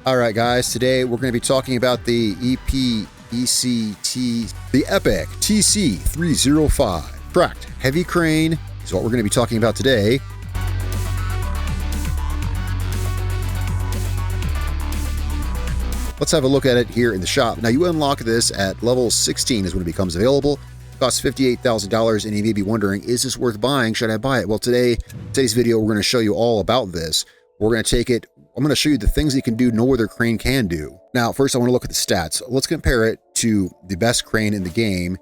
All right, guys, today we're going to be talking about the EPEC TC-305 tracked heavy crane is what we're going to be talking about today. Let's have a look at it here in the shop. Now, you unlock this at level 16 is when it becomes available. It costs $58,000, and you may be wondering, is this worth buying? Should I buy it? Well, today's video, we're going to show you all about this. We're going to take it. I'm going to show you the things you can do no other crane can do. Now, first, I want to look at the stats. Let's compare it to the best crane in the game,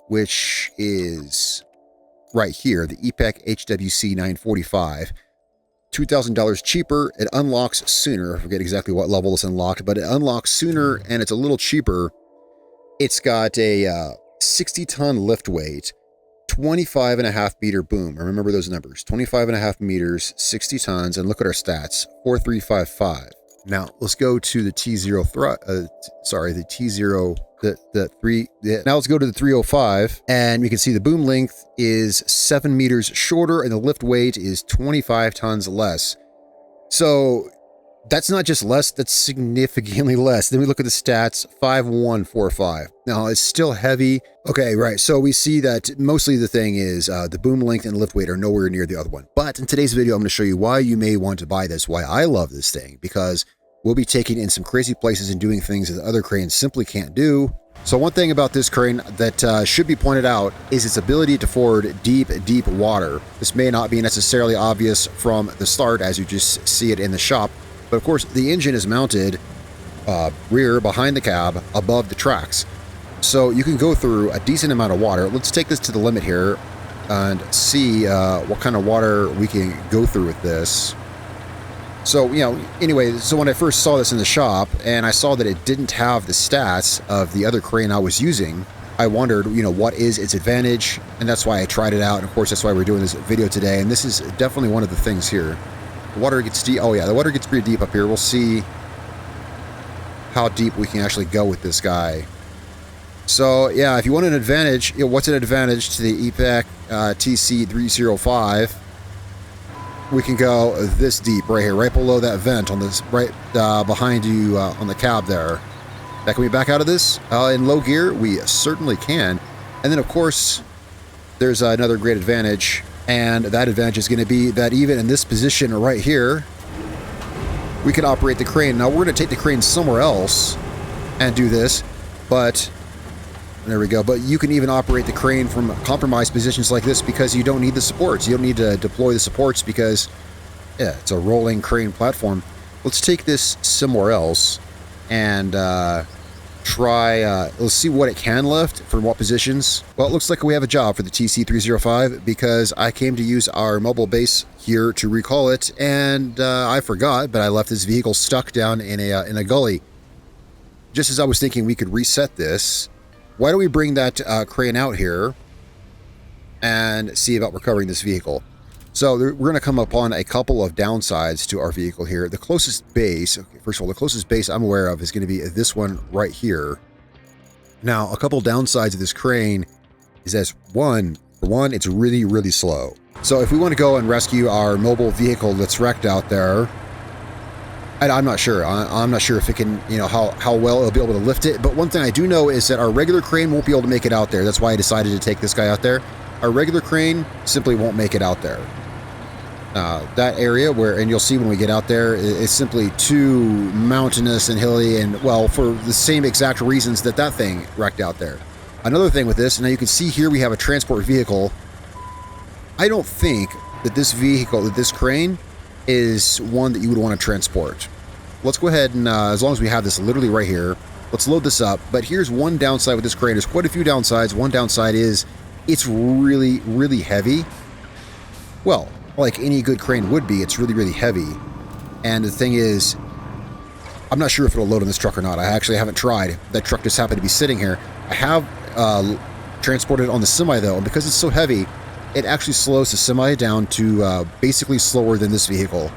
which is right here, the EPEC HWC 945. $2,000 cheaper. It unlocks sooner. I forget exactly what level it's unlocked, but it unlocks sooner and it's a little cheaper. It's got a 60-ton lift weight, 25.5 meter boom. Remember those numbers, 25.5 meters, 60 tons, and look at our stats, 4355. Now let's go to the now let's go to the 305, and you can see the boom length is 7 meters shorter and the lift weight is 25 tons less. So that's not just less, that's significantly less. Then we look at the stats, 5145. Now it's still heavy. Okay, right. So we see that mostly the thing is the boom length and lift weight are nowhere near the other one. But in today's video, I'm going to show you why you may want to buy this, why I love this thing, because we'll be taking it in some crazy places and doing things that other cranes simply can't do. So one thing about this crane that should be pointed out is its ability to ford deep water. This may not be necessarily obvious from the start as you just see it in the shop. But of course, the engine is mounted rear behind the cab above the tracks. So you can go through a decent amount of water. Let's take this to the limit here and see what kind of water we can go through with this. So, anyway, so when I first saw this in the shop and I saw that it didn't have the stats of the other crane I was using, I wondered, what is its advantage? And that's why I tried it out. And of course, that's why we're doing this video today. And this is definitely one of the things here. The water gets deep. Oh yeah, the water gets pretty deep up here. We'll see how deep we can actually go with this guy. So yeah, if you want an advantage, what's an advantage to the EPEC TC-305? We can go this deep right here, right below that vent on this, right behind you on the cab there. Now, can we back out of this in low gear? We certainly can. And then of course, there's another great advantage. And that advantage is going to be that even in this position right here, we can operate the crane. Now, we're going to take the crane somewhere else and do this, but there we go. But you can even operate the crane from compromised positions like this because you don't need the supports. You don't need to deploy the supports because, yeah, it's a rolling crane platform. Let's take this somewhere else and let's see what it can lift from what positions. Well, it looks like we have a job for the TC-305 because I came to use our mobile base here to recall it, and I forgot, but I left this vehicle stuck down in a gully. Just as I was thinking we could reset this, why don't we bring that crane out here and see about recovering this vehicle? So we're going to come upon a couple of downsides to our vehicle here. The closest base, okay, first of all, the closest base I'm aware of is going to be this one right here. Now, a couple downsides of this crane is that for one, it's really slow. So if we want to go and rescue our mobile vehicle that's wrecked out there, I'm not sure. I'm not sure if it can, how well it'll be able to lift it. But one thing I do know is that our regular crane won't be able to make it out there. That's why I decided to take this guy out there. Our regular crane simply won't make it out there. That area and you'll see when we get out there, it's simply too mountainous and hilly, and well, for the same exact reasons that thing wrecked out there. Another thing with this, now you can see here we have a transport vehicle. I don't think that this crane is one that you would want to transport. Let's go ahead and, as long as we have this literally right here, let's load this up. But here's one downside with this crane. There's quite a few downsides. One downside is it's really heavy. Well, like any good crane would be, it's really heavy. And the thing is, I'm not sure if it'll load on this truck or not. I actually haven't tried. That truck just happened to be sitting here. I have transported on the semi though, and because it's so heavy, it actually slows the semi down to basically slower than this vehicle.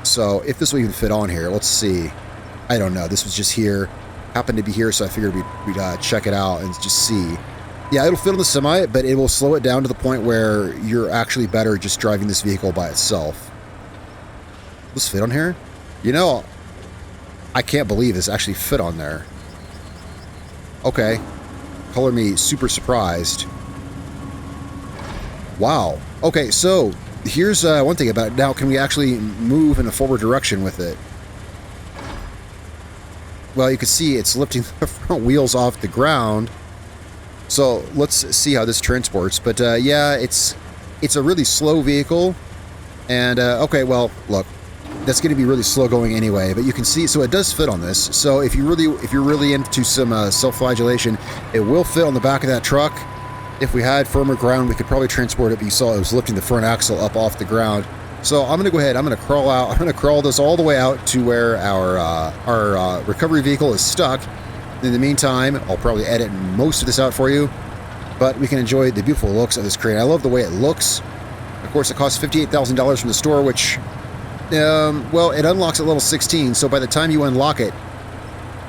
So if this will even fit on here, let's see. I don't know. This was just here, happened to be here, so I figured we'd check it out and just see. Yeah, it'll fit on the semi, but it will slow it down to the point where you're actually better just driving this vehicle by itself. Will this fit on here? I can't believe this actually fit on there. Okay. Color me super surprised. Wow. Okay, so here's one thing about it. Now, can we actually move in a forward direction with it? Well, you can see it's lifting the front wheels off the ground. So let's see how this transports. But yeah, it's a really slow vehicle. And okay, well, look, that's going to be really slow going anyway. But you can see, so it does fit on this. So if you're really into some self-flagellation, it will fit on the back of that truck. If we had firmer ground, we could probably transport it. But you saw it was lifting the front axle up off the ground. So I'm going to go ahead. I'm going to crawl out. I'm going to crawl this all the way out to where our recovery vehicle is stuck. In the meantime, I'll probably edit most of this out for you, but we can enjoy the beautiful looks of this crane. I love the way it looks. Of course, it costs $58,000 from the store, which, well, it unlocks at level 16. So by the time you unlock it,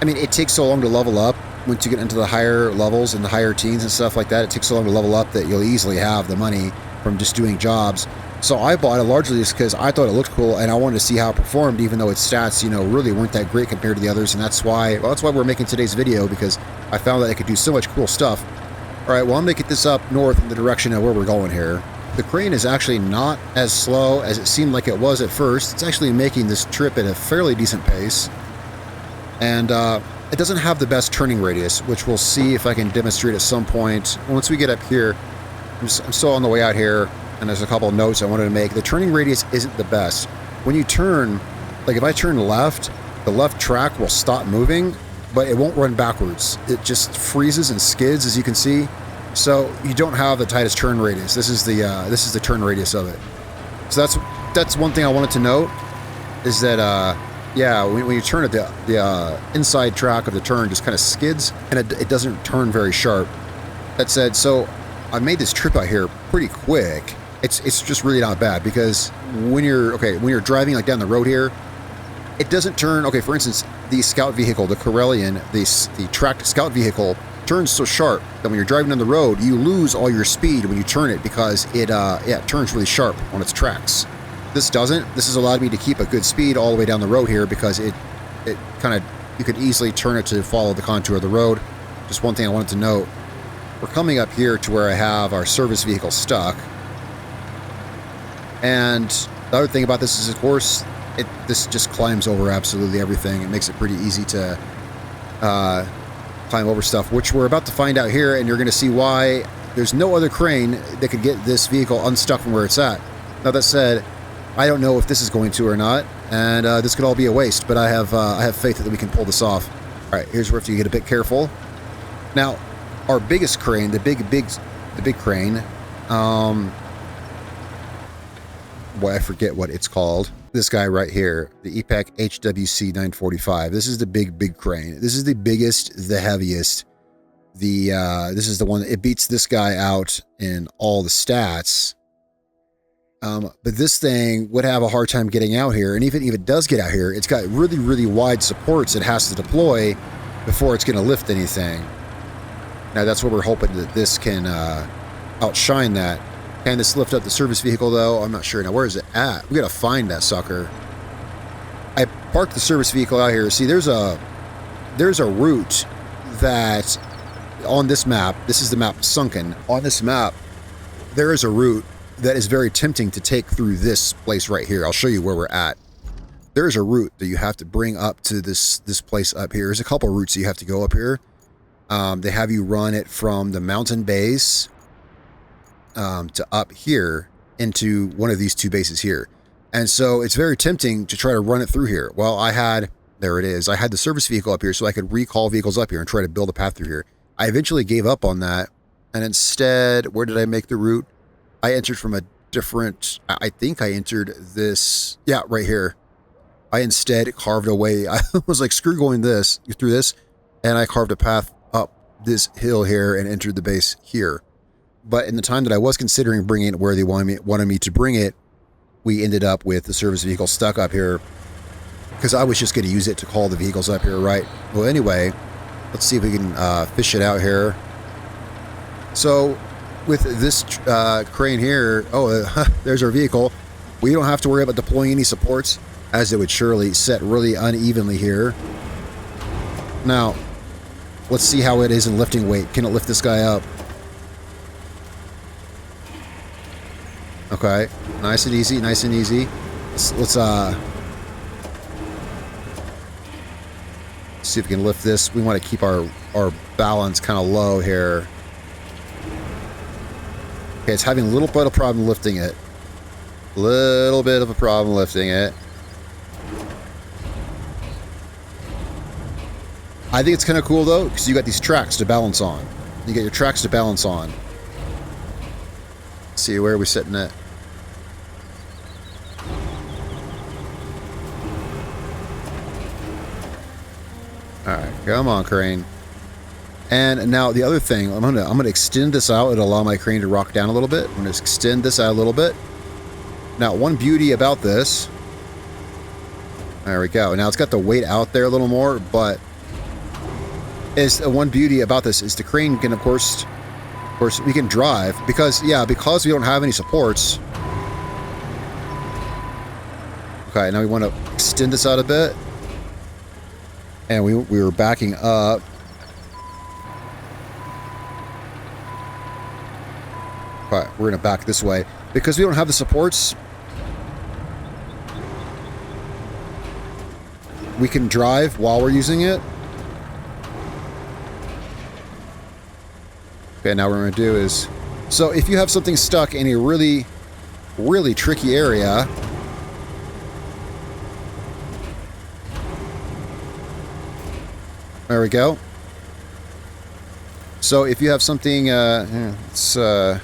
I mean, it takes so long to level up. Once you get into the higher levels and the higher teens and stuff like that, it takes so long to level up that you'll easily have the money from just doing jobs. So I bought it largely just because I thought it looked cool and I wanted to see how it performed, even though its stats, you know, really weren't that great compared to the others. And that's why we're making today's video, because I found that it could do so much cool stuff. All right, well, I'm going to get this up north in the direction of where we're going here. The crane is actually not as slow as it seemed like it was at first. It's actually making this trip at a fairly decent pace. And it doesn't have the best turning radius, which we'll see if I can demonstrate at some point. Once we get up here, I'm still on the way out here. And there's a couple of notes I wanted to make. The turning radius isn't the best. When you turn, like if I turn left, the left track will stop moving, but it won't run backwards. It just freezes and skids, as you can see. So you don't have the tightest turn radius. This is the turn radius of it. So that's one thing I wanted to note, is that yeah, when you turn it, the inside track of the turn just kind of skids, and it doesn't turn very sharp. That said, so I made this trip out here pretty quick. It's just really not bad, because when you're driving like down the road here, it doesn't turn. Okay, for instance, the scout vehicle, the Corellian, the tracked scout vehicle turns so sharp that when you're driving down the road, you lose all your speed when you turn it, because it turns really sharp on its tracks. This doesn't. This has allowed me to keep a good speed all the way down the road here, because it kind of, you could easily turn it to follow the contour of the road. Just one thing I wanted to note. We're coming up here to where I have our service vehicle stuck. And the other thing about this is, of course, this just climbs over absolutely everything. It makes it pretty easy to climb over stuff, which we're about to find out here, and you're going to see why there's no other crane that could get this vehicle unstuck from where it's at. Now, that said, I don't know if this is going to or not, and this could all be a waste, but I have faith that we can pull this off. All right, here's where you get a bit careful. Now, our biggest crane, the big crane, boy, I forget what it's called. This guy right here, the EPEC HWC 945. This is the big crane. This is the biggest, the heaviest. This is the one, it beats this guy out in all the stats. But this thing would have a hard time getting out here. And even if it does get out here, it's got really, really wide supports it has to deploy before it's going to lift anything. Now, that's what we're hoping that this can outshine that. Can this lift up the service vehicle, though? I'm not sure. Now, where is it at? We got to find that sucker. I parked the service vehicle out here. See, there's a route that on this map, this is the map Sunken. On this map, there is a route that is very tempting to take through this place right here. I'll show you where we're at. There's a route that you have to bring up to this place up here. There's a couple routes that you have to go up here. They have you run it from the mountain base to up here into one of these two bases here. And so it's very tempting to try to run it through here. Well, there it is. I had the service vehicle up here so I could recall vehicles up here and try to build a path through here. I eventually gave up on that. And instead, where did I make the route? I entered from a different, I think I entered this, yeah, right here. I instead carved a way. I was like, screw going through this. And I carved a path up this hill here and entered the base here. But in the time that I was considering bringing it where they wanted me to bring it, we ended up with the service vehicle stuck up here, because I was just going to use it to call the vehicles up here, right? Well, anyway, let's see if we can fish it out here. So with this crane here, oh, there's our vehicle. We don't have to worry about deploying any supports. as it would surely set really unevenly here. Now, let's see how it is in lifting weight. Can it lift this guy up? Okay, nice and easy, nice and easy. Let's see if we can lift this. We want to keep our balance kind of low here. Okay, it's having a little bit of a problem lifting it. Little bit of a problem lifting it. I think it's kind of cool though, because you got these tracks to balance on. You get your tracks to balance on. Let's see, where are we sitting at? Alright, come on, crane. And now the other thing, I'm gonna extend this out and allow my crane to rock down a little bit. I'm gonna extend this out a little bit. Now, one beauty about this, there we go. Now it's got the weight out there a little more, but is one beauty about this is the crane can, of course, we can drive because we don't have any supports. Okay, now we want to extend this out a bit, and we were backing up. Okay, we're gonna back this way because we don't have the supports. We can drive while we're using it. Okay, now what we're going to do is... So if you have something stuck in a really, really tricky area... There we go. So if you have something... there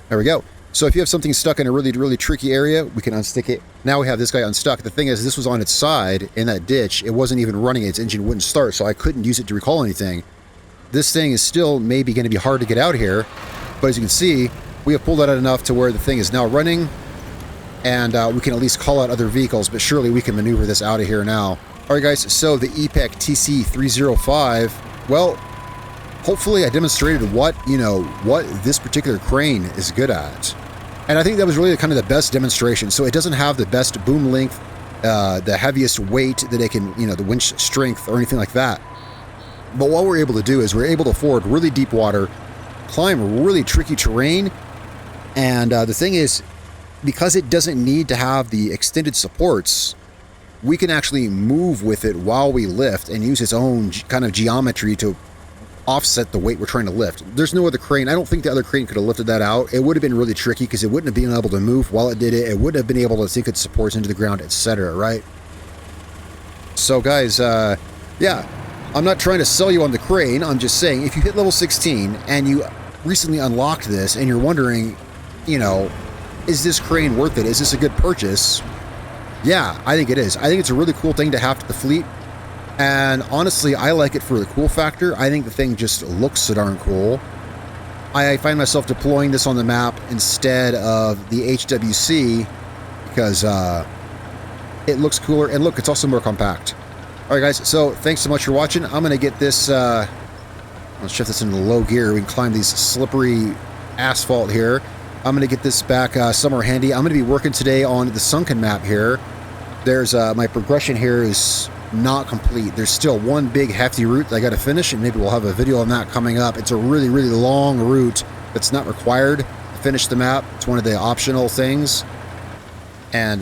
we go. So if you have something stuck in a really, really tricky area, we can unstick it. Now we have this guy unstuck. The thing is, this was on its side in that ditch. It wasn't even running. Its engine wouldn't start, so I couldn't use it to recall anything. This thing is still maybe going to be hard to get out here, but as you can see, we have pulled it out enough to where the thing is now running, and we can at least call out other vehicles, but surely we can maneuver this out of here now. Alright guys, so the EPEC TC-305, well, hopefully I demonstrated what this particular crane is good at. And I think that was really kind of the best demonstration. So it doesn't have the best boom length, the heaviest weight that it can, the winch strength or anything like that. But what we're able to do is we're able to ford really deep water, climb really tricky terrain, and the thing is, because it doesn't need to have the extended supports, we can actually move with it while we lift and use its own kind of geometry to offset the weight we're trying to lift. There's no other crane. I don't think the other crane could have lifted that out. It would have been really tricky because it wouldn't have been able to move while it did it. It wouldn't have been able to sink its supports into the ground, etc., right? So guys, yeah. I'm not trying to sell you on the crane. I'm just saying, if you hit level 16 and you recently unlocked this and you're wondering, is this crane worth it? Is this a good purchase? Yeah, I think it is. I think it's a really cool thing to have to the fleet. And honestly, I like it for the cool factor. I think the thing just looks so darn cool. I find myself deploying this on the map instead of the HWC because it looks cooler. And look, it's also more compact. Alright guys, so thanks so much for watching. I'm going to get this, let's shift this into low gear. We can climb these slippery asphalt here. I'm going to get this back somewhere handy. I'm going to be working today on the sunken map here. There's, my progression here is not complete. There's still one big hefty route that I got to finish, and maybe we'll have a video on that coming up. It's a really, really long route that's not required to finish the map. It's one of the optional things. And,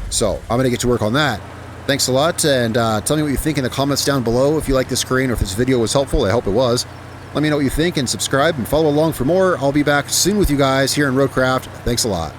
so I'm going to get to work on that. Thanks a lot, and tell me what you think in the comments down below. If you like this crane or if this video was helpful, I hope it was. Let me know what you think and subscribe and follow along for more. I'll be back soon with you guys here in Roadcraft. Thanks a lot.